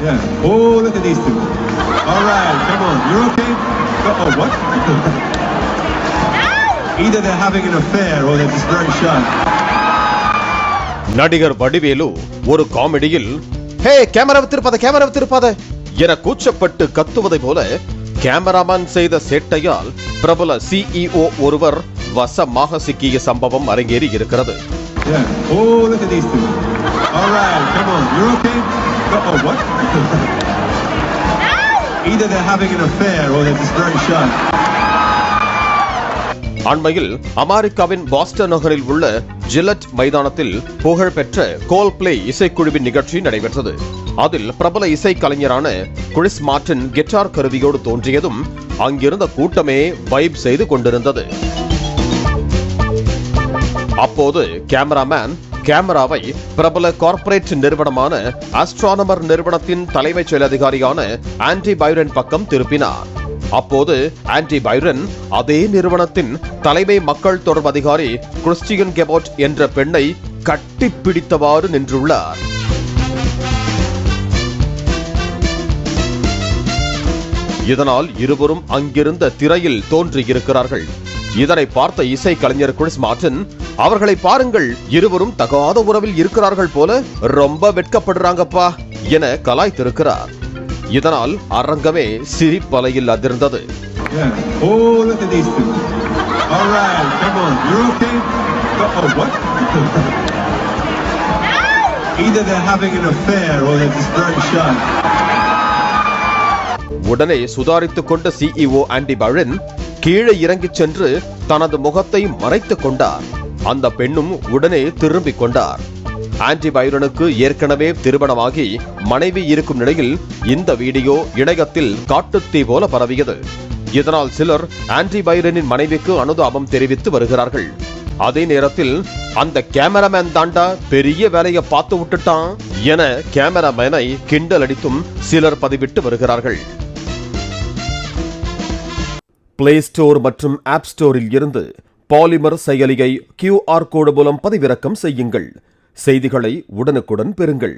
Yeah. Oh, look at these two. All right, come on. You're okay? Oh, what? Either they're having an affair or they're just very shy. நடிகர் வடிவேலு ஒரு காமெடியில் ஹே கேமராவை திருப்பாத என கூச்சப்பட்டு கத்துவதை போல cameraman செய்த சேட்டையால் பிரபல CEO ஒருவர் வசமாக சிக்கிய சம்பவம் அரங்கேறி இருக்கிறது. Yeah. Oh, look at these two. All right, come on. You're okay? Oh, what? Either they're having an affair or they're just very shy. அண்மையில் அமெரிக்காவின் பாஸ்டன் நகரில் உள்ள ஜில்லட் மைதானத்தில் புகழ்பெற்ற கோல்பிளே இசைக்குழுவின் நிகழ்ச்சி நடைபெற்றது. அதில் பிரபல இசை கலைஞரான கிறிஸ் மார்டின் கிட்டார் கருவியோடு தோன்றியதும் அங்கிருந்த கூட்டமே வைப் செய்து கொண்டிருந்தது. அப்போது கேமராமேன் கேமராவை பிரபல கார்ப்பரேட் நிறுவனமான ஆஸ்ட்ரானமர் நிறுவனத்தின் தலைமைச் செயல் அதிகாரியான ஆண்டி பைரன் பக்கம் திருப்பினார். அப்போது ஆண்டி பைரன் அதே நிறுவனத்தின் தலைமை மக்கள் தொடர்பு அதிகாரி கிறிஸ்டியன் கெபோட் என்ற பெண்ணை கட்டிப்பிடித்தவாறு நின்றுள்ளார். இதனால் இருவரும் அங்கிருந்த திரையில் தோன்றியிருக்கிறார்கள். இதனை பார்த்த இசை கலைஞர் கிறிஸ் மார்டின், அவர்களை பாருங்கள், இருவரும் தகாத உறவில் இருக்கிறார்கள் போல, ரொம்ப வெட்கப்படுறாங்கப்பா என கலாய்த்திருக்கிறார். இதனால் அரங்கமே சிரிப்பலையில் அதிர்ந்தது. உடனே சுதாரித்துக் கொண்ட சிஇஓ ஆண்டி பைரன் கீழே இறங்கிச் சென்று தனது முகத்தை மறைத்துக் கொண்டார். அந்த பெண்ணும் உடனே திரும்பிக் கொண்டார். ஆண்டி பைரனுக்கு ஏற்கனவே திருமணமாகி மனைவி இருக்கும் நிலையில் இந்த வீடியோ இணையத்தில் காட்டுத்தீ போல பரவியது. இதனால் சிலர் ஆண்டி பைரனின் மனைவிக்கு அனுதாபம் தெரிவித்து வருகிறார்கள். அதே நேரத்தில் அந்த கேமராமேன் தாண்டா பெரிய வேலையை பார்த்து விட்டுட்டான் என கேமராமேனை கிண்டல் அடித்தும் சிலர் பதிவிட்டு வருகிறார்கள். பிளே ஸ்டோர் மற்றும் ஆப் ஸ்டோரில் இருந்து பாலிமர் செயலியை QR கோடு மூலம் பதிவிறக்கம் செய்யுங்கள். செய்திகளை உடனுக்குடன் பெறுங்கள்.